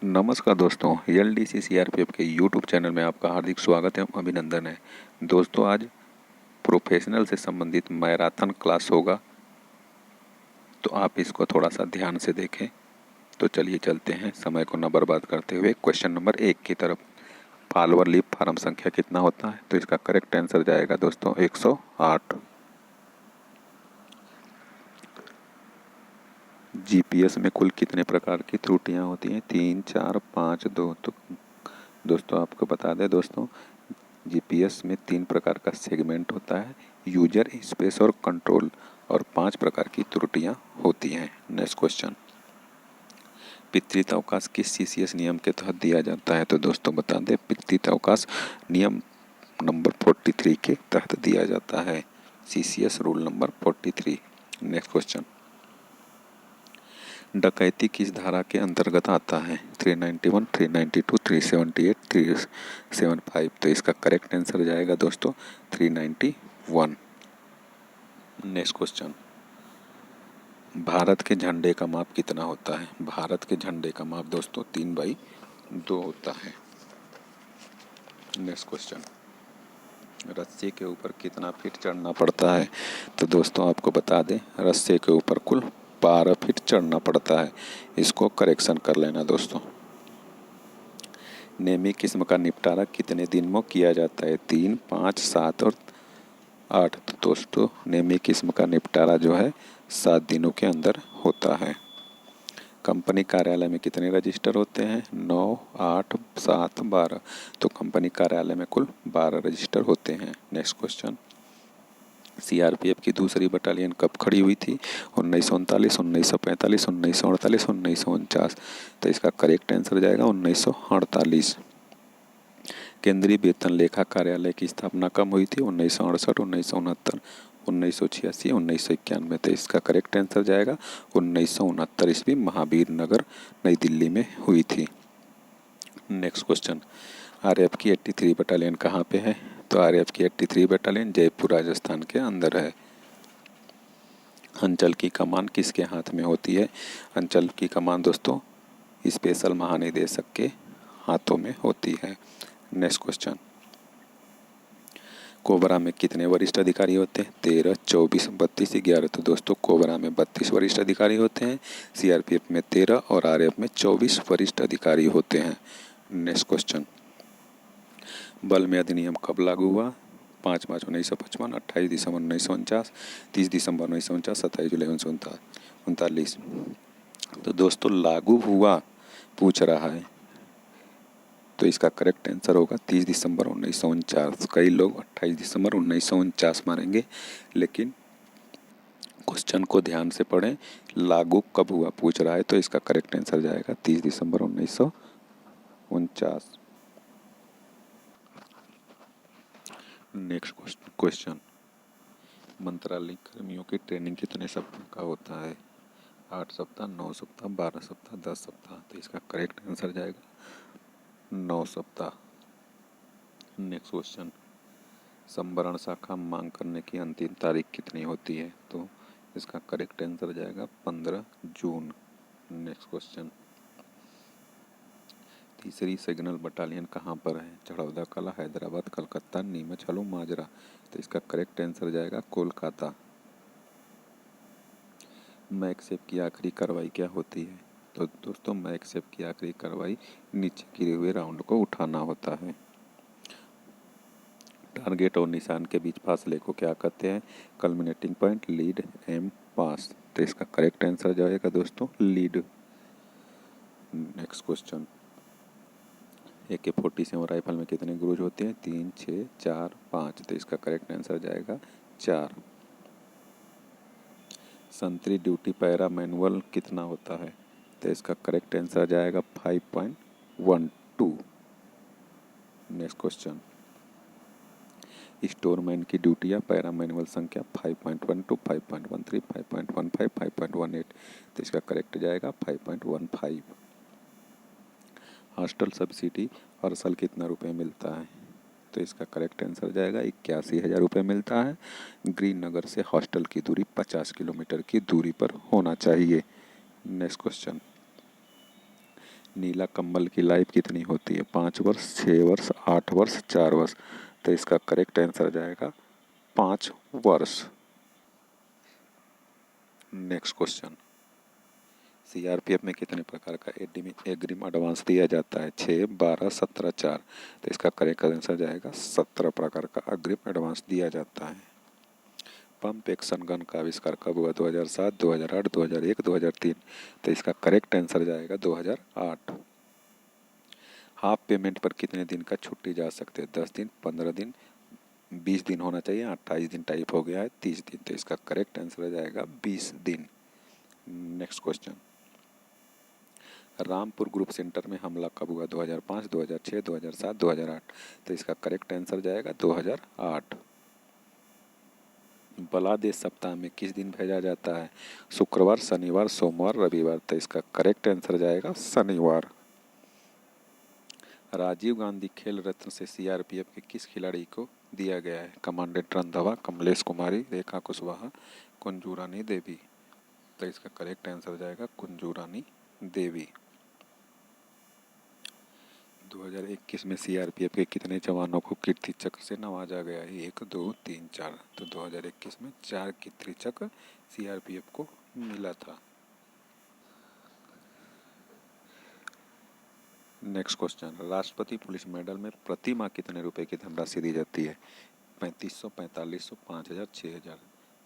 नमस्कार दोस्तों, LDC CRPF के यूट्यूब चैनल में आपका हार्दिक स्वागत है, अभिनंदन है। दोस्तों, आज प्रोफेशनल से संबंधित मैराथन क्लास होगा, तो आप इसको थोड़ा सा ध्यान से देखें। तो चलिए चलते हैं समय को न बर्बाद करते हुए क्वेश्चन नंबर 1 की तरफ। फॉलोअर लीव फार्म संख्या कितना होता है? तो इसका करेक्ट आंसर जाएगा दोस्तों 108। जीपीएस में कुल कितने प्रकार की त्रुटियां होती हैं? 3, 4, 5, 2। तो दोस्तों आपको बता दें दोस्तों, जीपीएस में 3 प्रकार का सेगमेंट होता है, यूजर, स्पेस और कंट्रोल, और 5 प्रकार की त्रुटियां होती हैं। नेक्स्ट क्वेश्चन, पितृत्व अवकाश किस सीसीएस नियम के तहत दिया जाता है? तो दोस्तों बता दें, पितृत्व अवकाश नियम नंबर 43 के तहत दिया जाता है, CCS rule number 43। Next question, डकैती किस धारा के अंतर्गत आता है? 391, 392, 378, 375। तो इसका करेक्ट आंसर जाएगा दोस्तों 391। नेक्स्ट क्वेश्चन, भारत के झंडे का माप कितना होता है? भारत के झंडे का माप दोस्तों 3/2 होता है। नेक्स्ट क्वेश्चन, रस्सी के ऊपर कितना फीट चढ़ना पड़ता है? तो दोस्तों आपको बता दें, रस्सी के ऊपर कुल 12 फीट चढ़ना पड़ता है। इसको करेक्शन कर लेना दोस्तों। नेमी किस्म का निपटारा कितने दिन में किया जाता है? 3, 5, 7 और 8। तो दोस्तों नेमी किस्म का निपटारा जो है 7 दिनों के अंदर होता है। कंपनी कार्यालय में कितने रजिस्टर होते हैं? 9, 8, 7, 12। तो कंपनी कार्यालय में कुल 12 रजिस्टर होते हैं। नेक्स्ट क्वेश्चन, सीआरपीएफ की दूसरी बटालियन कब खड़ी हुई थी? 1939, 1945, 1948, 1949। तो इसका करेक्ट आंसर जाएगा 1948। केंद्रीय वेतन लेखा कार्यालय की स्थापना कब हुई थी? 1968, 1969, 1986, 1991। तो इसका करेक्ट आंसर जाएगा 1969 ईस्वी, महावीर नगर नई दिल्ली में हुई थी। नेक्स्ट क्वेश्चन, आरएएफ की 83 बटालियन कहाँ पे है? तो आरएएफ की 83 बटालियन जयपुर राजस्थान के अंदर है। अंचल की कमान किसके हाथ में होती है? अंचल की कमान दोस्तों स्पेशल महानिदेशक के हाथों में होती है। नेक्स्ट क्वेश्चन, कोबरा में कितने वरिष्ठ अधिकारी होते हैं? 13, 24, 32, 11। तो दोस्तों कोबरा में 32 वरिष्ठ अधिकारी होते हैं, सीआरपीएफ में 13 और आरएएफ में 24 वरिष्ठ अधिकारी होते हैं। नेक्स्ट क्वेश्चन, बल में अधिनियम कब लागू हुआ? 5 मार्च 1955, 28 दिसंबर 1949, 30 दिसंबर 1949, 27 जुलाई 1939। तो दोस्तों लागू हुआ पूछ रहा है, तो इसका करेक्ट आंसर होगा 30 दिसंबर 1949। कई लोग 28 दिसंबर 1949 मानेंगे, लेकिन क्वेश्चन को ध्यान से पढ़ें, लागू कब हुआ पूछ रहा है, तो इसका करेक्ट आंसर जाएगा 30 दिसंबर 1949। नेक्स्ट क्वेश्चन, मंत्रालय कर्मियों की ट्रेनिंग कितने सप्ताह का होता है? 8 सप्ताह, 9 सप्ताह, 12 सप्ताह, 10 सप्ताह। तो इसका करेक्ट आंसर जाएगा 9 सप्ताह। नेक्स्ट क्वेश्चन, संवरण शाखा मांग करने की अंतिम तारीख कितनी होती है? तो इसका करेक्ट आंसर जाएगा 15 जून। नेक्स्ट क्वेश्चन, तीसरी सिग्नल बटालियन कहाँ पर है? चढ़ौदा कला, हैदराबाद, कलकत्ता, नीमच, हलो, माजरा। तो इसका करेक्ट आंसर जाएगा कोलकाता। मैक्सेप की आखिरी कार्रवाई क्या होती है? तो दोस्तों मैक्सेप की आखिरी कार्रवाई नीचे गिरे हुए राउंड को उठाना होता है। टारगेट और निशान के बीच फासले को क्या कहते हैं? कल्मिनेटिंग पॉइंट, लीड, एम, पास। तो इसका करेक्ट आंसर जाएगा दोस्तों lead. Next question, AK-47 rifle में कितने गुरूज होते हैं? 3, 6, 4, 5। तो इसका करेक्ट आंसर जाएगा 4। संतरी ड्यूटी पैरा मैनुअल कितना होता है? तो इसका करेक्ट आंसर जाएगा 5.12। नेक्स्ट क्वेश्चन, स्टोरमैन की ड्यूटी या पैरा मैनुअल संख्या 5.12, 5.13, 5.15, 5.18। तो इसका करेक्ट जाएगा 5.15। हॉस्टल सब्सिडी हर साल कितना रुपये मिलता है? तो इसका करेक्ट आंसर जाएगा 81,000 रुपये मिलता है। ग्रीन नगर से हॉस्टल की दूरी 50 किलोमीटर की दूरी पर होना चाहिए। नेक्स्ट क्वेश्चन, नीला कंबल की लाइफ कितनी होती है? 5 वर्ष, 6 वर्ष, 8 वर्ष, 4 वर्ष। तो इसका करेक्ट आंसर जाएगा 5 वर्ष। नेक्स्ट क्वेश्चन, सीआरपीएफ में कितने प्रकार का एग्रिम एडवांस दिया जाता है? 6, 12, 17, 4। तो इसका करेक्ट आंसर जाएगा 17 प्रकार का अग्रिम एडवांस दिया जाता है। पंप एक्शन गन का आविष्कार कब हुआ? 2007, 2008, 2001, 2003। तो इसका करेक्ट आंसर जाएगा 2008। हाफ पेमेंट पर कितने दिन का छुट्टी जा सकते हैं? 10 दिन, 15 दिन, 20 दिन होना चाहिए, 28 दिन टाइप हो गया है, 30 दिन। तो इसका करेक्ट आंसर जाएगा 20 दिन। Next question, Rampur group centre में हमला कब हुआ? 2005, 2006, 2007, 2008। तो इसका करेक्ट आंसर जाएगा 2008। बलादेश सप्ताह में किस दिन भेजा जाता है? शुक्रवार, शनिवार, सोमवार, रविवार। तो इसका करेक्ट आंसर जाएगा शनिवार। राजीव गांधी खेल रत्न से सीआरपीएफ के किस खिलाड़ी को दिया गया है? कमांडेंट रंधावा, कमलेश कुमारी, रेखा कुशवाहा, कुंजू रानी देवी। तो इसका करेक्ट आंसर जाएगा कुंजू रानी देवी। 2021 में सीआरपीएफ के कितने जवानों को कीर्ति चक्र से नवाजा गया है? 1, 2, 3, 4। तो 2021 में 4 कीर्ति चक्र सीआरपीएफ को मिला था। नेक्स्ट क्वेश्चन, राष्ट्रपति पुलिस मेडल में प्रति माह कितने रुपए की धनराशि दी जाती है? 3500, 4500, 5000, 6000।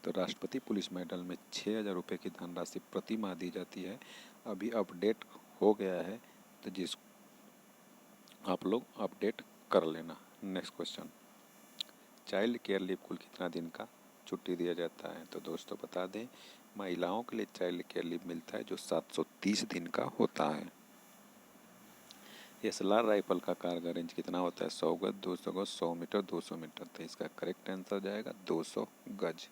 तो राष्ट्रपति पुलिस मेडल में 6000 रुपये की धनराशि प्रति माह दी जाती है। अभी अपडेट हो गया है, तो जिस आप लोग अपडेट कर लेना। Next question, child care leave कुल कितना दिन का छुट्टी दिया जाता है? तो दोस्तों बता दें, महिलाओं के लिए चाइल्ड केयर लीव मिलता है जो 730 दिन का होता है। एसएलआर राइफल का कारगर रेंज कितना होता है? 100 गज, 200 गज, 100 मीटर, 200 मीटर। तो इसका करेक्ट आंसर जाएगा 200 गज।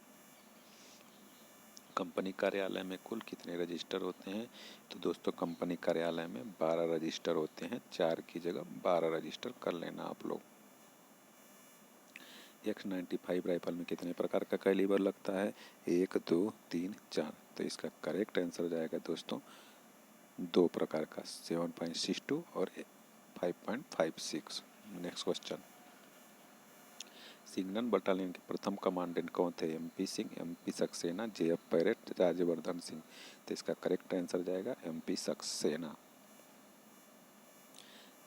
कंपनी कार्यालय में कुल कितने रजिस्टर होते हैं? तो दोस्तों कंपनी कार्यालय में 12 रजिस्टर होते हैं। 4 की जगह 12 रजिस्टर कर लेना आप लोग। X95 राइफल में कितने प्रकार का कैलिबर लगता है? 1, 2, 3, 4। तो इसका करेक्ट आंसर जाएगा दोस्तों 2 प्रकार का, 7.62 और 5.56। नेक्स्ट क्वेश्चन, सिग्नल बटालियन के प्रथम कमांडेंट कौन थे? MP Singh, MP Saxena, JF parrot, Rajyavardhan Singh. तो इसका करेक्ट आंसर जाएगा MP सक्सेना।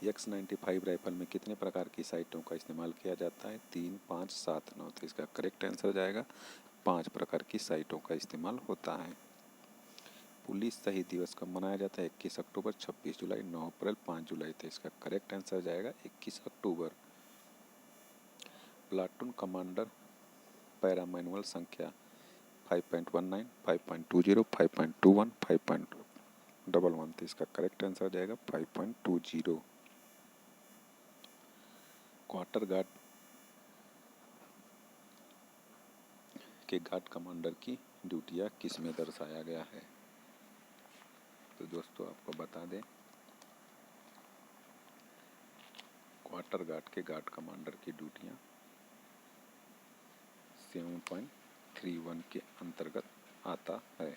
X95 राइफल में कितने प्रकार की साइटों का इस्तेमाल किया जाता है? 3, 5, 7, 9। तो इसका करेक्ट आंसर जाएगा 5 प्रकार की साइटों का इस्तेमाल होता है। पुलिस शहीद दिवस कब मनाया जाता है? 21 अक्टूबर, 26 जुलाई, 9 अप्रैल, 5 जुलाई। तो इसका करेक्ट आंसर जाएगा 21 अक्टूबर। प्लाटून कमांडर पैरा मैनुअल संख्या 5.19, 5.20, 5.21, 5.11। तो इसका करेक्ट आंसर जाएगा 5.20। क्वार्टर गार्ड के गार्ड कमांडर की ड्यूटियां किस में दर्शाया गया है? तो दोस्तों आपको बता दें, क्वार्टर गार्ड के गार्ड कमांडर की ड्यूटियां 7.31 के अंतर्गत आता है।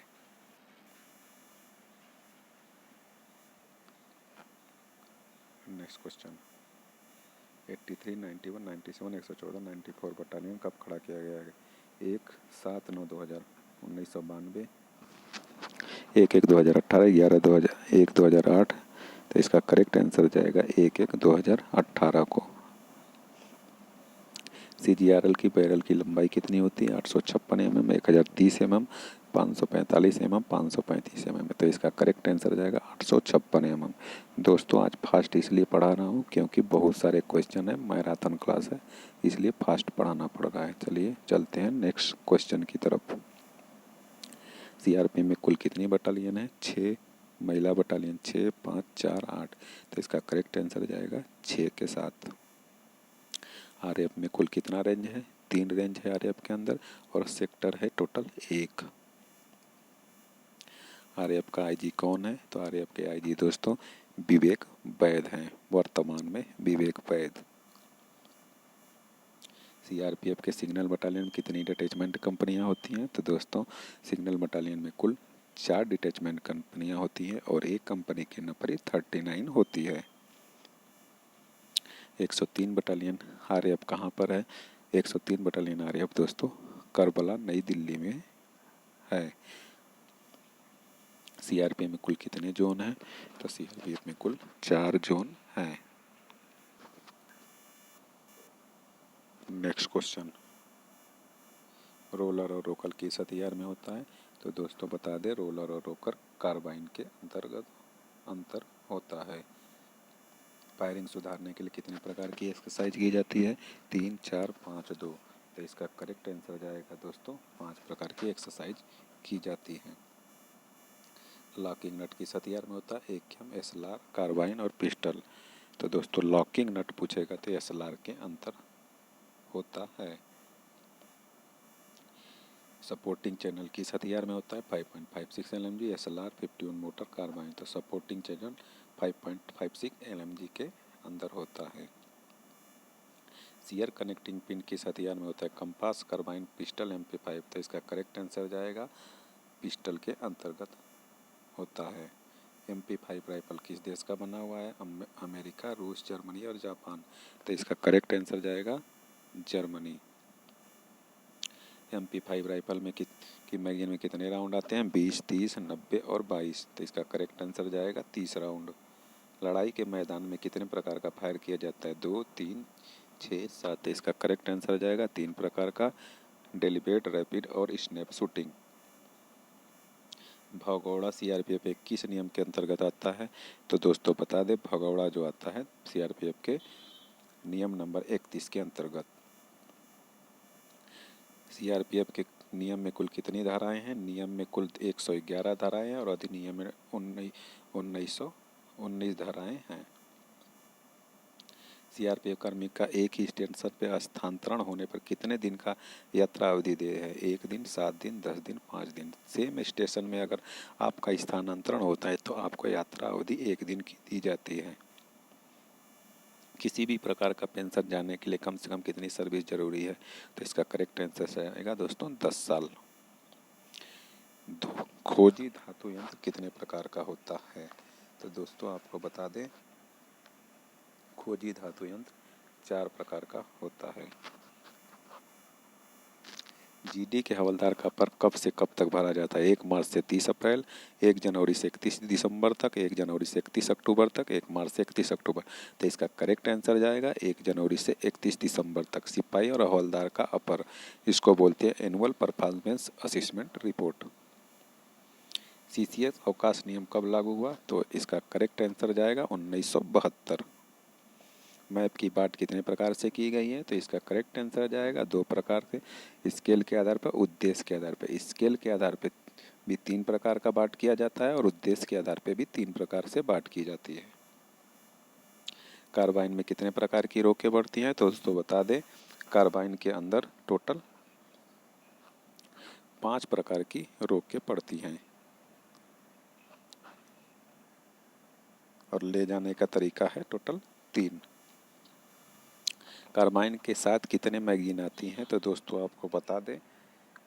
नेक्स्ट क्वेश्चन, 83, 91, 97, 114, 94 बटालियन कब खड़ा किया गया है? 1, 7, 9, 2000, 1992, 1, 1, 2018, 11, 2000, 1, 2008। तो इसका करेक्ट आंसर जाएगा 1, 1, 2018 को। CGRL की बैरल की लंबाई कितनी होती है? 856 mm, 1030 mm, 545 mm, 535 mm। तो इसका करेक्ट आंसर जाएगा 856 mm। दोस्तों आज फास्ट इसलिए पढ़ा रहा हूँ क्योंकि बहुत सारे क्वेश्चन है, मैराथन क्लास है, इसलिए फास्ट पढ़ाना पड़ रहा है। चलिए चलते हैं नेक्स्ट क्वेश्चन की तरफ। CRP में कुल कितनी बटालियन है? 6 महिला बटालियन, 6, 5, 4, 8। तो इसका करेक्ट आंसर जाएगा 6 के साथ। RAF में कुल कितना रेंज है? 3 रेंज है RAF के अंदर और सेक्टर है टोटल 1। RAF का IG कौन है? तो RAF के IG दोस्तों विवेक वैद हैं, वर्तमान में विवेक वैद। CRPF के सिग्नल बटालियन में कितनी डिटैचमेंट कंपनियां होती हैं? तो दोस्तों सिग्नल बटालियन में कुल 4 डिटैचमेंट कंपनियां होती हैं और एक कंपनी की नंबरी 39 होती है। 103 बटालियन आरएएफ कहाँ पर है? 103 बटालियन आरएएफ दोस्तों करबला नई दिल्ली में है। सीआरपीएफ में कुल कितने जोन हैं? तो सीआरपीएफ में कुल 4 जोन हैं। नेक्स्ट क्वेश्चन, रोलर और रोकर किस हथियार में होता है? तो दोस्तों बता दें, रोलर और रोकर कार्बाइन के अंतर्गत अंतर होता है। फायरिंग सुधारने के लिए कितने प्रकार की एक्सरसाइज की जाती है? 3, 4, 5, 2। तो इसका करेक्ट आंसर जाएगा दोस्तों 5 प्रकार की एक्सरसाइज की जाती है। लॉकिंग नट किस हथियार में होता है? AKM, SLR, कार्बाइन और पिस्टल। तो दोस्तों लॉकिंग नट पूछेगा तो SLR के अंतर होता है। सपोर्टिंग चैनल किस हथियार में होता है? 5.56 LMG, SLR, 51 मोटर, कार्बाइन। तो सपोर्टिंग चैनल 5.56 LMG के अंदर होता है। सीयर कनेक्टिंग पिन किस हथियार में होता है? Compass, carbine, pistol, MP5। तो इसका करेक्ट आंसर जाएगा पिस्टल के अंतर्गत होता है। MP5 राइफल किस देश का बना हुआ है? अमेरिका, रूस, जर्मनी और जापान। तो इसका करेक्ट आंसर जाएगा जर्मनी। MP5 राइफल में की मैगजीन में कितने राउंड आते हैं? 20, 30, 90 और 22। तो इसका करेक्ट आंसर जाएगा 30 राउंड। लड़ाई के मैदान में कितने प्रकार का फायर किया जाता है? 2, 3, 6, 7। तो इसका करेक्ट आंसर जाएगा 3 प्रकार का, डेलिबरेट, रैपिड और स्नैप शूटिंग। भगौड़ा सीआरपीएफ के किस नियम के अंतर्गत आता है? तो दोस्तों बता दें, भगौड़ा जो आता है सीआरपीएफ के नियम नंबर 31 के अंतर्गत। सीआरपीएफ के नियम में कुल कितनी धाराएं हैं? नियम में कुल 111 धाराएं हैं और अधिनियम में 1919 धाराएं हैं। सीआरपीएफ कर्मी का एक ही स्टेशन पर स्थानांतरण होने पर कितने दिन का यात्रा अवधि दे है? 1 दिन, 7 दिन, 10 दिन, 5 दिन। सेम स्टेशन में अगर आपका स्थानांतरण होता है तो आपको यात्रा अवधि 1 दिन की दी जाती है। किसी भी प्रकार का पेंशन जाने के लिए कम से कम कितनी सर्विस जरूरी है? तो इसका करेक्ट आंसर आएगा दोस्तों 10 साल। खोजी धातु यंत्र कितने प्रकार का होता है? तो दोस्तों आपको बता दें, खोजी धातु यंत्र 4 प्रकार का होता है। जीडी के हवलदार का पर कब से कब तक भरा जाता है? 1 मार्च से 30 अप्रैल, 1 जनवरी से 31 दिसंबर तक, 1 जनवरी से 31 अक्टूबर तक, 1 मार्च से 31 अक्टूबर। तो इसका करेक्ट आंसर जाएगा 1 जनवरी से 31 दिसंबर तक। सिपाही और हवलदार का अपर, इसको बोलते हैं annual performance assessment report. CCS अवकाश नियम कब लागू हुआ? तो इसका करेक्ट आंसर जाएगा 1972। मैप की बात कितने प्रकार से की गई है? तो इसका करेक्ट आंसर जाएगा 2 प्रकार से, स्केल के आधार पर, उद्देश्य के आधार पर। स्केल के आधार पर भी 3 प्रकार का बांट किया जाता है और उद्देश्य के आधार पर भी 3 प्रकार से बांट की जाती है। कार्बाइन में कितने प्रकार की रोकें बढ़ती हैं? तो दोस्तों बता दें, कार्बाइन के अंदर टोटल 5 प्रकार की रोकें पड़ती हैं और ले जाने का तरीका है टोटल 3। कार्बाइन के साथ कितने मैगजीन आती हैं? तो दोस्तों आपको बता दें,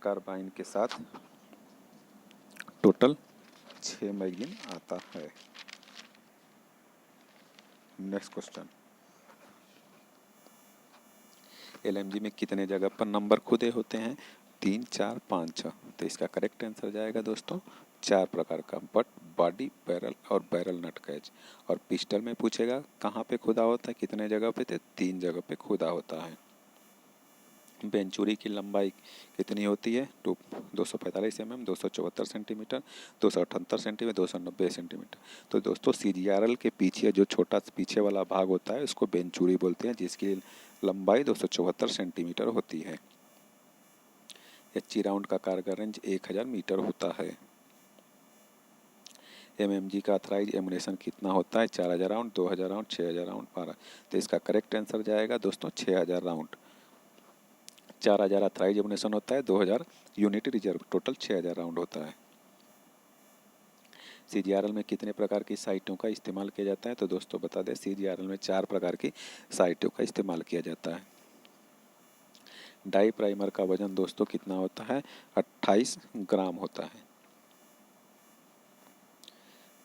कार्बाइन के साथ टोटल 6 मैगजीन आता है। नेक्स्ट क्वेश्चन, LMG में कितने जगह पर नंबर खुदे होते हैं? 3, 4, 5, 6। तो इसका करेक्ट आंसर जाएगा दोस्तों 4 प्रकार का, बट, बॉडी, बैरल और बैरल नट कैच। और पिस्टल में पूछेगा कहाँ पे खुदा होता है, कितने जगह पे? तो 3 जगह पे खुदा होता है। बेंचुरी की लंबाई कितनी होती है? 245 mm, 274 सेंटीमीटर, 278 सेंटीमीटर, 290 सेंटीमीटर। तो दोस्तों CGRL के पीछे जो छोटा पीछे वाला भाग होता है उसको बेंचुरी बोलते हैं, जिसकी लंबाई 274 सेंटीमीटर होती है। HE राउंड का कारगर रेंज 1000 मीटर होता है। MMG का अथराइज एमुनेशन कितना होता है? 4000 राउंड, 2000 राउंड, 6000 राउंड, 12। तो इसका करेक्ट आंसर जाएगा दोस्तों 6000 राउंड। 4000 अथराइज एमुनेशन होता है, 2000 यूनिट रिजर्व, टोटल 6000 राउंड होता है। CGRL में कितने प्रकार की साइटों का इस्तेमाल किया जाता है? तो दोस्तों बता दें, CGRL में 4 प्रकार की साइटों का इस्तेमाल किया जाता है। डाई प्राइमर का वजन दोस्तों कितना होता है? 28 ग्राम होता है।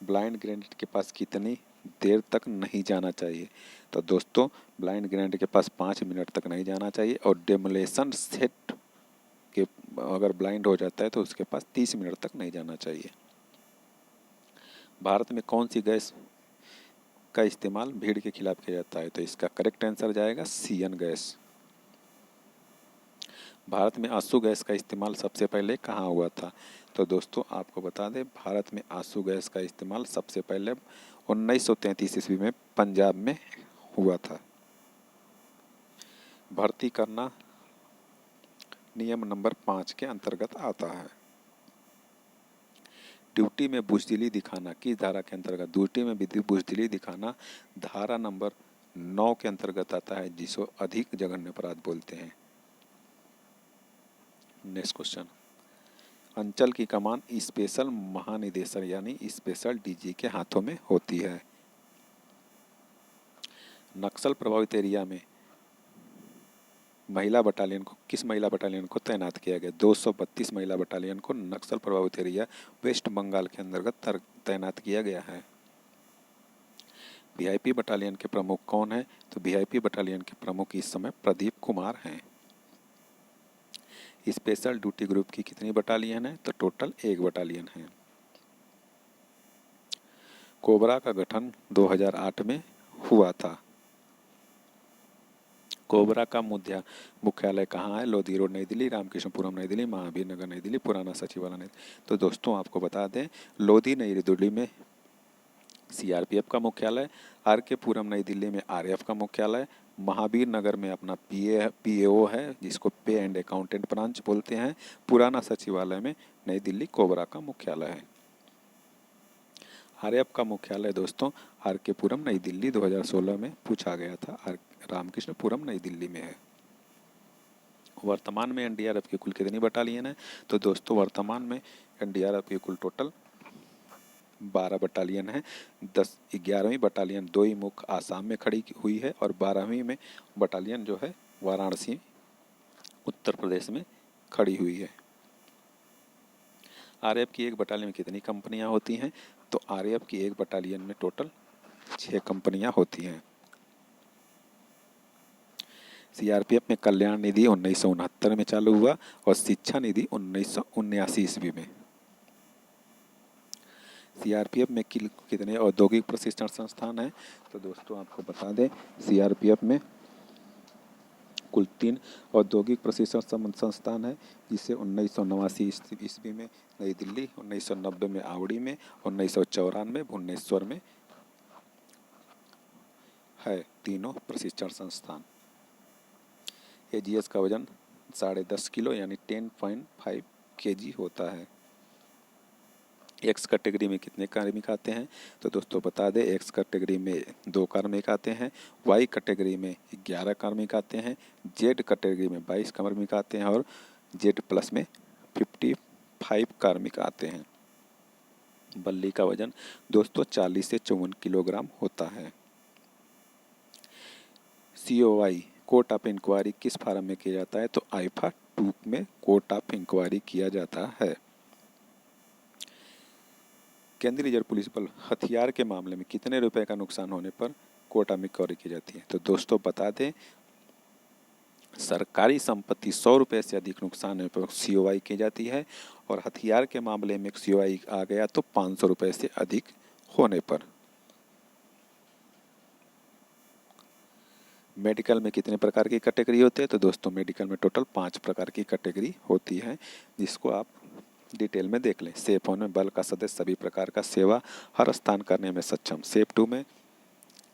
ब्लाइंड ग्रेनेड के पास कितनी देर तक नहीं जाना चाहिए? तो दोस्तों ब्लाइंड ग्रेनेड के पास 5 मिनट तक नहीं जाना चाहिए, और डेमोलेशन सेट के अगर ब्लाइंड हो जाता है तो उसके पास 30 मिनट तक नहीं जाना चाहिए। भारत में कौन सी गैस का इस्तेमाल भीड़ के खिलाफ किया जाता है? तो इसका करेक्ट आंसर जाएगा सीएन गैस। भारत में आंसू गैस का इस्तेमाल सबसे पहले कहाँ हुआ था? तो दोस्तों आपको बता दें, भारत में आंसू गैस का इस्तेमाल सबसे पहले 1933 ईस्वी में पंजाब में हुआ था। भर्ती करना नियम नंबर 5 के अंतर्गत आता है। ड्यूटी में बुजदिली दिखाना किस धारा के अंतर्गत? ड्यूटी में बुजदिली दिखाना धारा नंबर 9 के अंतर्गत आता है, जिसको अधिक जघन्य अपराध बोलते हैं। नेक्स्ट क्वेश्चन, अंचल की कमान स्पेशल महानिदेशक यानी स्पेशल डीजी के हाथों में होती है। नक्सल प्रभावित एरिया में महिला बटालियन को किस महिला बटालियन को तैनात किया गया? 232 महिला बटालियन को नक्सल प्रभावित एरिया वेस्ट बंगाल के अंतर्गत तैनात किया गया है। वीआईपी बटालियन के प्रमुख कौन है? तो वीआईपी बटालियन के प्रमुख इस समय प्रदीप कुमार हैं। स्पेशल ड्यूटी ग्रुप की कितनी बटालियन है? तो टोटल 1 बटालियन है। कोबरा का गठन 2008 में हुआ था। कोबरा का मुख्यालय कहाँ है? लोधी रोड नई दिल्ली, रामकृष्णपुरम नई दिल्ली, महावीर नगर नई दिल्ली, पुराना सचिवालय नई दिल्ली। तो दोस्तों आपको बता दें, लोधी नई दिल्ली में सीआरपीएफ का मुख्यालय, आरके पुरम नई दिल्ली में आरएएफ का मुख्यालय, महावीर नगर में अपना पीएओ है जिसको पे एंड अकाउंटेंट ब्रांच बोलते हैं, पुराना सचिवालय में नई दिल्ली कोबरा का मुख्यालय है। आरएएफ का मुख्यालय दोस्तों आरके पुरम नई दिल्ली 2016 में पूछा गया था, रामकृष्णपुरम नई दिल्ली में है। वर्तमान में एनडीआरएफ की कुल कितनी बटालियन है? तो दोस्तों वर्तमान में एनडीआरएफ की कुल टोटल 12 बटालियन है। 11वीं बटालियन दोईमुख आसाम में खड़ी हुई है, और 12वीं में बटालियन जो है वाराणसी उत्तर प्रदेश में खड़ी हुई है। आरएएफ की एक बटालियन में कितनी कंपनियां होती हैं? तो आरएएफ की एक बटालियन में टोटल 6 कंपनियां होती हैं। सीआरपीएफ में कल्याण निधि 1969 में चालू हुआ, और शिक्षा निधि 1979 ईस्वी में। सीआरपीएफ में कितने औद्योगिक प्रशिक्षण संस्थान हैं? तो दोस्तों आपको बता दें, सीआरपीएफ में कुल 3 औद्योगिक प्रशिक्षण संस्थान है, जिसे 1989 ईस्वी में नई दिल्ली, 1990 में आवड़ी में, 1994 भुवनेश्वर में है तीनों प्रशिक्षण संस्थान। एजीएस का वजन 10.5 किलो यानी 10.5 kg होता है। एक्स कैटेगरी में कितने कार्मिक आते हैं? तो दोस्तों बता दें, एक्स कैटेगरी में 2 कार्मिक आते हैं, वाई कैटेगरी में 11 कार्मिक आते हैं, जेड कैटेगरी में 22 कार्मिक आते हैं, और जेड प्लस में 55 कार्मिक आते हैं। बल्ली का वजन दोस्तों 40 से 54 किलोग्राम होता है। COI कोर्ट ऑफ इंक्वायरी किस फार्म में किया जाता है? तो आईफा 2 में कोर्ट ऑफ इंक्वायरी किया जाता है। केंद्रीय रिजर्व पुलिस बल हथियार के मामले में कितने रुपए का नुकसान होने पर कोर्ट ऑफ इंक्वायरी की जाती है? तो दोस्तों बता दें, सरकारी संपत्ति 100 रुपये से अधिक नुकसान होने पर COI की जाती है, और हथियार के मामले में COI आ गया तो 500 रुपये से अधिक होने पर। मेडिकल में कितने प्रकार की कैटेगरी होती है? तो दोस्तों मेडिकल में टोटल 5 प्रकार की कैटेगरी होती है, जिसको आप डिटेल में देख लें। सेफ 1 में बल का सदस्य सभी प्रकार का सेवा हर स्थान करने में सक्षम। सेफ 2 में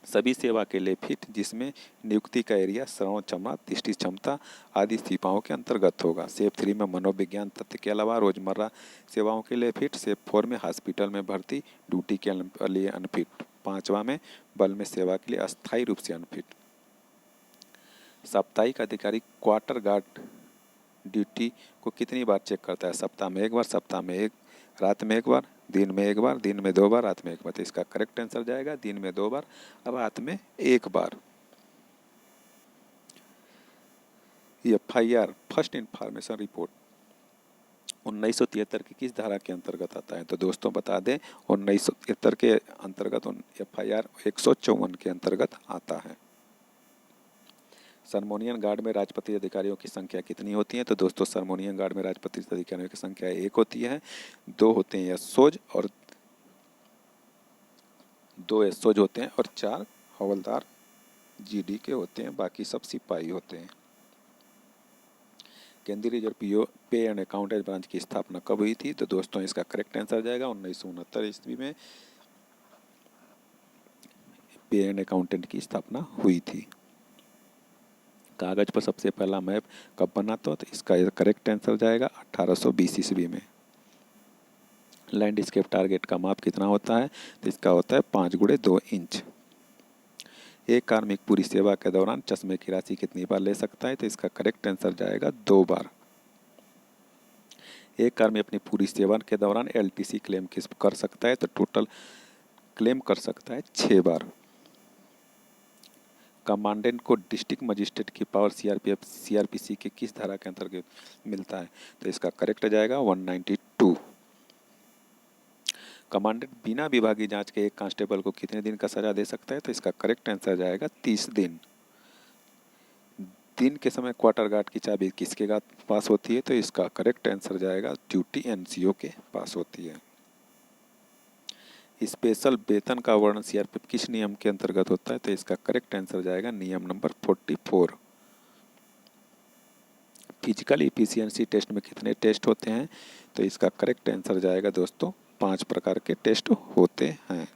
सभी सेवा के लिए फिट, जिसमें नियुक्ति का एरिया, श्रवण क्षमता, दृष्टि क्षमता आदि सीमाओं के अंतर्गत होगा। सेफ 3 में मनोविज्ञान तथ्य के अलावा रोजमर्रा सेवाओं के लिए फिट। सेफ 4 में हॉस्पिटल में भर्ती, ड्यूटी के लिए अनफिट। 5वां में बल में सेवा के लिए अस्थायी रूप से अनफिट। साप्ताहिक अधिकारी क्वार्टर गार्ड ड्यूटी को कितनी बार चेक करता है? सप्ताह में 1 बार, सप्ताह में 1, रात में 1 बार, दिन में 1 बार, दिन में 2 बार, रात में 1 बार। तो इसका करेक्ट आंसर जाएगा दिन में 2 बार, रात में 1 बार। FIR फर्स्ट इन्फॉर्मेशन रिपोर्ट 1973 की किस धारा के अंतर्गत आता है? तो दोस्तों बता दें 1973 के अंतर्गत FIR 154 के अंतर्गत आता है। सरमोनियन गार्ड में राजपत्रित अधिकारियों की संख्या कितनी होती है? तो दोस्तों सरमोनियन गार्ड में राजपत्रित अधिकारियों की संख्या 1 होती है, 2 होते हैं एसओज और 2 एसओज होते हैं और 4 हवलदार जीडी के होते हैं, बाकी सब सिपाही होते हैं। केंद्रीय रिजर्व पे एंड अकाउंटेंट ब्रांच की स्थापना कब हुई थी? तो दोस्तों इसका करेक्ट आंसर जाएगा 1969 ईस्वी में पे एंड अकाउंटेंट की स्थापना हुई थी। कागज पर सबसे पहला मैप कब बना था? तो इसका करेक्ट आंसर जाएगा 1820 ईस्वी में। लैंडस्केप टारगेट का माप कितना होता है? तो इसका होता है 5x2 इंच। एक कार्मिक पूरी सेवा के दौरान चश्मे की राशि कितनी बार ले सकता है? तो इसका करेक्ट आंसर जाएगा 2 बार। एक कार्मिक अपनी पूरी सेवा के दौरान LTC क्लेम किस कर सकता है? तो टोटल क्लेम कर सकता है 6 बार। कमांडेंट को डिस्ट्रिक्ट मजिस्ट्रेट की पावर CRPC के किस धारा के अंतर्गत मिलता है? तो इसका करेक्ट जाएगा 192। कमांडेंट बिना विभागीय जांच के एक कांस्टेबल को कितने दिन का सजा दे सकता है? तो इसका करेक्ट आंसर जाएगा 30 दिन। दिन के समय क्वार्टर गार्ड की चाबी किसके पास होती है? तो इसका करेक्ट आंसर जाएगा ड्यूटी NCO के पास होती है। स्पेशल वेतन का वर्णन CRPF किस नियम के अंतर्गत होता है? तो इसका करेक्ट आंसर जाएगा नियम नंबर 44। फिजिकल इफिशियंसी टेस्ट में कितने टेस्ट होते हैं? तो इसका करेक्ट आंसर जाएगा दोस्तों 5 प्रकार के टेस्ट होते हैं।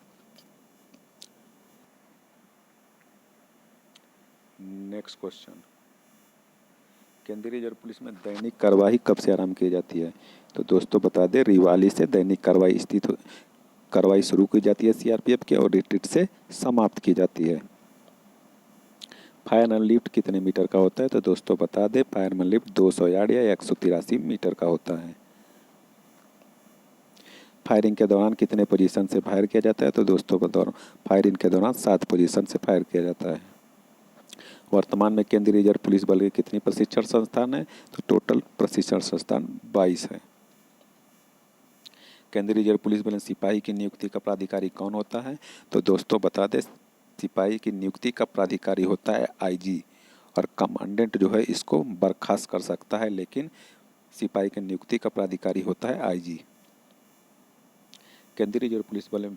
नेक्स्ट क्वेश्चन, केंद्रीय रिजर्व पुलिस में दैनिक कार्रवाई कब से आरंभ की जाती है? तो दोस्तों बता दें रिवाली से दैनिक कार्रवाई शुरू की जाती है CRPF की और रिट्रीट से समाप्त की जाती है। फायरमैन लिफ्ट कितने मीटर का होता है? तो दोस्तों बता दें फायरमैन लिफ्ट 200 यार्ड या 183 मीटर का होता है। फायरिंग के दौरान कितने पोजीशन से फायर किया जाता है? तो दोस्तों फायरिंग के दौरान 7 पोजीशन से फायर किया जाता है। वर्तमान में केंद्रीय रिजर्व पुलिस बल के कितने प्रशिक्षण संस्थान है? तो टोटल प्रशिक्षण संस्थान 22 है। केंद्रीय रिजर्व पुलिस बल में सिपाही की नियुक्ति का प्राधिकारी कौन होता है? तो दोस्तों बता दें सिपाही की नियुक्ति का प्राधिकारी होता है IG और कमांडेंट जो है इसको बर्खास्त कर सकता है, लेकिन सिपाही की नियुक्ति का प्राधिकारी होता है IG। केंद्रीय रिजर्व पुलिस बल में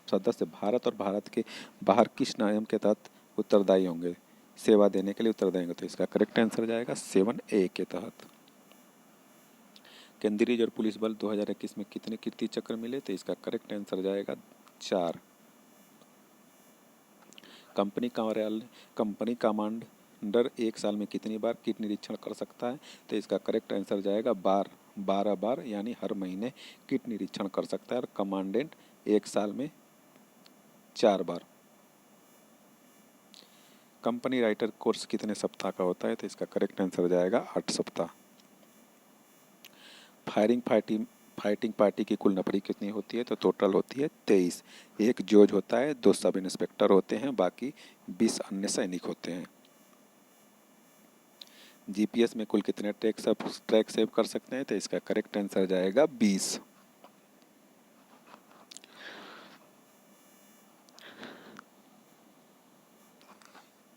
सदस्य भारत और भारत के बाहर किस नियम के तहत उत्तरदायी होंगे, सेवा देने के लिए उत्तरदायी होंगे? तो इसका करेक्ट आंसर जाएगा 7A के तहत। केंद्रीय रिजर्व पुलिस बल 2021 में कितने कीर्ति चक्र मिले? तो इसका करेक्ट आंसर जाएगा 4। कंपनी कमांडर एक साल में कितनी बार किट निरीक्षण कर सकता है? तो इसका करेक्ट आंसर जाएगा 12 बार, यानी हर महीने किट निरीक्षण कर सकता है और कमांडेंट एक साल में 4 बार। कंपनी राइटर कोर्स कितने सप्ताह का होता है? तो इसका करेक्ट आंसर जाएगा 8 सप्ताह। फाइटिंग पार्टी की कुल नफरी कितनी होती है? तो टोटल होती है 23। एक जज होता है, 2 सब इंस्पेक्टर होते हैं, बाकी 20 अन्य सैनिक होते हैं। GPS में कुल कितने ट्रैक सेव कर सकते हैं? तो इसका करेक्ट आंसर जाएगा 20।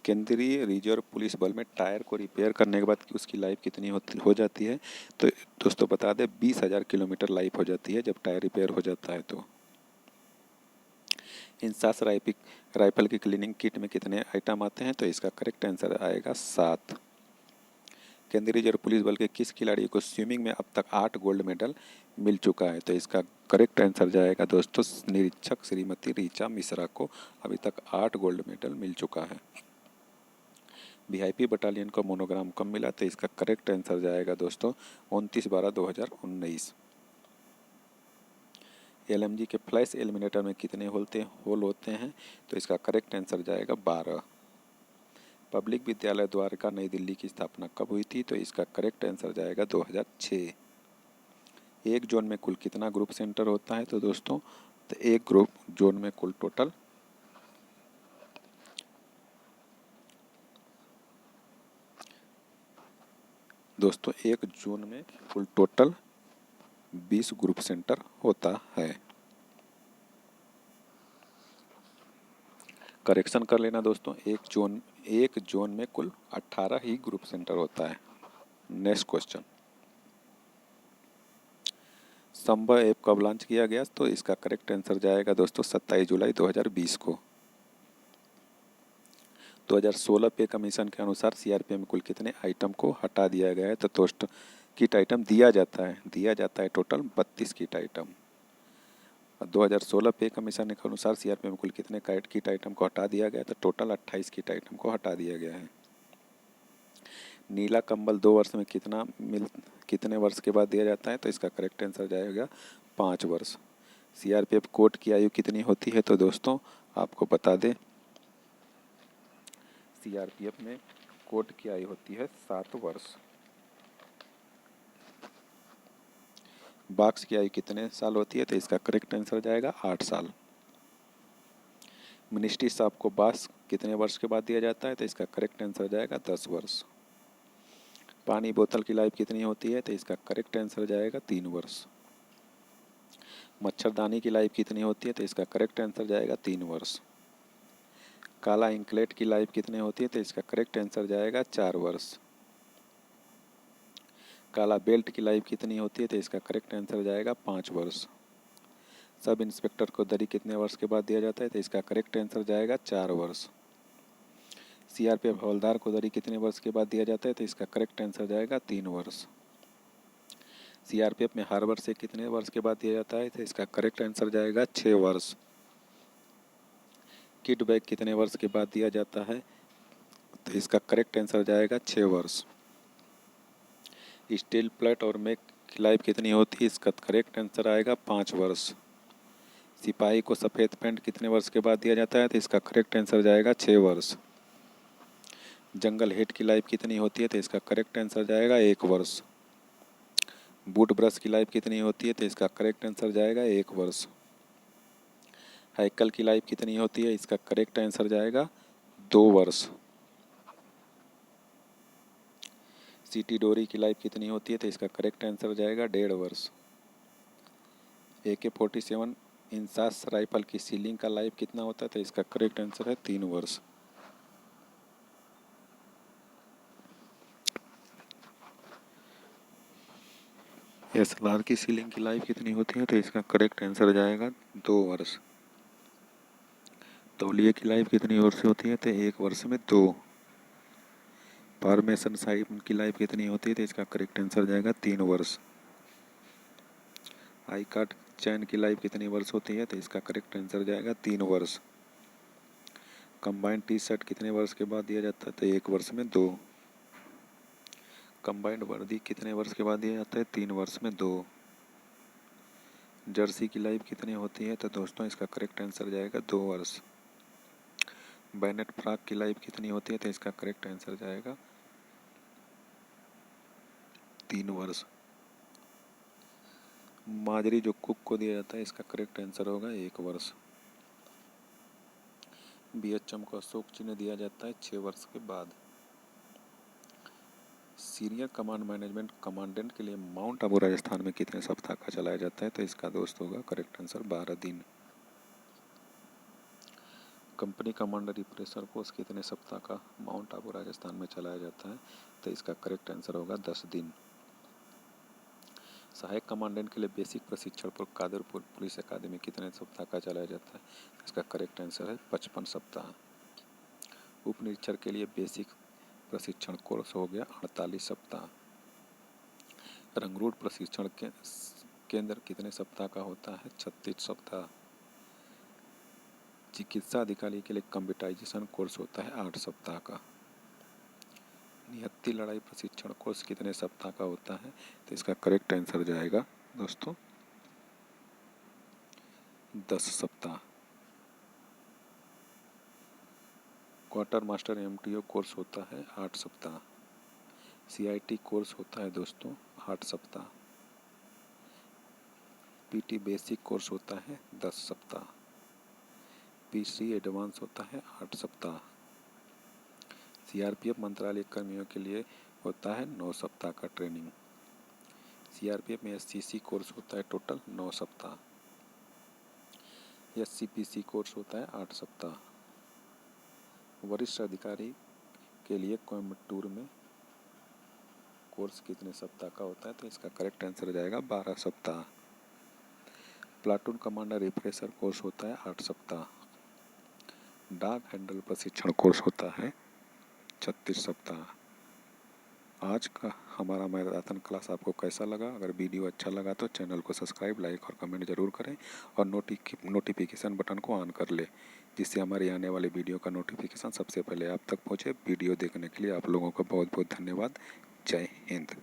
केंद्रीय रिजर्व पुलिस बल में टायर को रिपेयर करने के बाद उसकी लाइफ कितनी हो जाती है? तो दोस्तों बता दें 20,000 किलोमीटर लाइफ हो जाती है जब टायर रिपेयर हो जाता है। तो इंसास राइफल की क्लीनिंग किट में कितने आइटम आते हैं? तो इसका करेक्ट आंसर आएगा 7। केंद्रीय रिजर्व पुलिस बल के किस खिलाड़ी को स्विमिंग में अब तक 8 गोल्ड मेडल मिल चुका है? तो इसका करेक्ट आंसर जाएगा दोस्तों निरीक्षक श्रीमती ऋचा मिश्रा को अभी तक 8 गोल्ड मेडल मिल चुका है। VIP बटालियन को मोनोग्राम कब मिला? तो इसका करेक्ट आंसर जाएगा दोस्तों 29/12/2019। LMG के फ्लैश एलिमिनेटर में कितने होल होते हैं? तो इसका करेक्ट आंसर जाएगा 12। पब्लिक विद्यालय द्वारका नई दिल्ली की स्थापना कब हुई थी? तो इसका करेक्ट आंसर जाएगा 2006। एक जोन में कुल कितना ग्रुप सेंटर होता है? तो दोस्तों एक ग्रुप जोन में कुल टोटल एक जोन में कुल टोटल 20 ग्रुप सेंटर होता है। करेक्शन कर लेना दोस्तों, एक जोन में कुल 18 ही ग्रुप सेंटर होता है। नेक्स्ट क्वेश्चन, संभव ऐप कब लॉन्च किया गया? तो इसका करेक्ट आंसर जाएगा दोस्तों 27 जुलाई 2020 को। 2016 पे कमीशन के अनुसार सीआरपीएफ में कुल कितने आइटम को हटा दिया गया है? तो दोस्तों किट आइटम दिया जाता है टोटल 32 किट आइटम। 2016 पे कमीशन के अनुसार सीआरपीएफ में कुल कितने किट आइटम को हटा दिया गया है? तो टोटल 28 किट आइटम को हटा दिया गया है। नीला कंबल 2 वर्ष में कितने वर्ष के बाद दिया जाता है? तो इसका करेक्ट आंसर जाएगा 5 वर्ष। सीआरपीएफ कोर्ट की आयु कितनी होती है? तो दोस्तों आपको बता दें, सीआरपीएफ में कोर्ट की आयु होती है 7 वर्ष। बॉक्स की आयु कितने साल होती है? तो इसका करेक्ट आंसर जाएगा 8 साल। मिनिस्ट्री साहब को बॉक्स कितने वर्ष के बाद दिया जाता है? तो इसका करेक्ट आंसर जाएगा 10 वर्ष। पानी बोतल की लाइफ कितनी होती है? तो इसका करेक्ट आंसर जाएगा 3 वर्ष। मच्छरदानी की लाइफ कितनी होती है? तो इसका करेक्ट आंसर जाएगा 3 वर्ष। काला इंकलेट की लाइफ कितनी होती है? तो इसका करेक्ट आंसर जाएगा 4 वर्ष। काला बेल्ट की लाइफ कितनी होती है? तो इसका करेक्ट आंसर जाएगा 5 वर्ष। सब इंस्पेक्टर को दरी कितने वर्ष के बाद दिया जाता है? तो इसका करेक्ट आंसर जाएगा 4 वर्ष। सीआरपीएफ हवलदार को दरी कितने वर्ष के बाद दिया जाता है? तो इसका करेक्ट आंसर जाएगा 3 वर्ष। सीआरपीएफ में हार्बर से कितने वर्ष के बाद दिया जाता है? तो इसका करेक्ट आंसर जाएगा 6 वर्ष। किट बैग कितने वर्ष के बाद दिया जाता है? तो इसका करेक्ट आंसर जाएगा 6 वर्ष। स्टील प्लेट और मैक की लाइफ कितनी होती है? इसका करेक्ट आंसर आएगा 5 वर्ष। सिपाही को सफ़ेद पैंट कितने वर्ष के बाद दिया जाता है? तो इसका करेक्ट आंसर जाएगा 6 वर्ष। जंगल हेड की लाइफ कितनी होती है? तो इसका करेक्ट आंसर जाएगा 1 वर्ष। बूट ब्रश की लाइफ कितनी होती है? तो इसका करेक्ट आंसर जाएगा 1 वर्ष। हैकल की लाइफ कितनी होती है? इसका करेक्ट आंसर जाएगा 2 वर्ष। सीटी डोरी की लाइफ कितनी होती है? तो इसका करेक्ट आंसर जाएगा 1.5 वर्ष। AK-47 इंसास राइफल की सीलिंग का लाइफ कितना होता है? तो इसका करेक्ट आंसर है 3 वर्ष। SLR की सीलिंग की लाइफ कितनी होती है? तो इसका करेक्ट आंसर जाएगा 2 वर्ष। तौलिए की लाइफ कितनी वर्ष होती है? तो 1 वर्ष में 2। फार्मेशन साइम की लाइफ कितनी होती है? तो इसका करेक्ट आंसर जाएगा 3 वर्ष। आई कार्ड चैन की लाइफ कितनी वर्ष होती है? तो इसका करेक्ट आंसर जाएगा 3 वर्ष। कंबाइंड टी शर्ट कितने वर्ष के बाद दिया जाता है? तो 1 वर्ष में 2। कंबाइंड वर्दी कितने वर्ष के बाद दिया जाता है? 3 वर्ष में 2। जर्सी की लाइफ कितनी होती है? तो दोस्तों इसका करेक्ट आंसर जाएगा 2 वर्ष। बैनेट फ्रॉक की लाइफ कितनी होती है? तो इसका करेक्ट आंसर जाएगा 3 वर्ष। माजरी जो कुक को दिया जाता है, इसका करेक्ट आंसर होगा 1 वर्ष। BHM को अशोक चिन्ह दिया जाता है 6 वर्ष के बाद। सीनियर कमांड मैनेजमेंट कमांडेंट के लिए माउंट आबू राजस्थान में कितने सप्ताह का चलाया जाता है? तो इसका दोस्त होगा करेक्ट आंसर 12 दिन। कंपनी कमांडर रिप्रेशर कोर्स कितने सप्ताह का माउंट आबू राजस्थान में चलाया जाता है? तो इसका करेक्ट आंसर होगा 10 दिन। सहायक कमांडेंट के लिए बेसिक प्रशिक्षण पर कादरपुर पुलिस अकादमी कितने सप्ताह का चलाया जाता है? इसका करेक्ट आंसर है 55 सप्ताह। उप निरीक्षक के लिए बेसिक प्रशिक्षण कोर्स हो गया 48 सप्ताह। रंगरूट प्रशिक्षण केंद्र कितने सप्ताह का होता है? 36 सप्ताह। चिकित्सा अधिकारी के लिए कंप्यूटराइजेशन कोर्स होता है 8 सप्ताह का। नियत्ती लड़ाई प्रशिक्षण कोर्स कितने सप्ताह का होता है? तो इसका करेक्ट आंसर जाएगा दोस्तों 10 सप्ताह। क्वार्टर मास्टर MTO कोर्स होता है 8 सप्ताह। CIT कोर्स होता है दोस्तों 8 सप्ताह। PT बेसिक कोर्स होता है 10 सप्ताह। PC एडवांस होता है 8 सप्ताह। CRPF मंत्रालय कर्मियों के लिए होता है 9 सप्ताह का ट्रेनिंग। सीआरपीएफ में एससीसी कोर्स होता है टोटल 9 सप्ताह। एससीपीसी कोर्स होता है 8 सप्ताह। वरिष्ठ अधिकारी के लिए कोयम्बटूर में कोर्स कितने सप्ताह का होता है? तो इसका करेक्ट आंसर हो जाएगा 12 सप्ताह। प्लाटून कमांडर रिफ्रेशर कोर्स होता है 8 सप्ताह। डाक हैंडल प्रशिक्षण कोर्स होता है 36 सप्ताह। आज का हमारा मैराथन क्लास आपको कैसा लगा? अगर वीडियो अच्छा लगा तो चैनल को सब्सक्राइब, लाइक और कमेंट जरूर करें और नोटिफिकेशन बटन को ऑन कर ले, जिससे हमारे आने वाले वीडियो का नोटिफिकेशन सबसे पहले आप तक पहुंचे। वीडियो देखने के लिए आप लोगों का बहुत बहुत धन्यवाद। जय हिंद।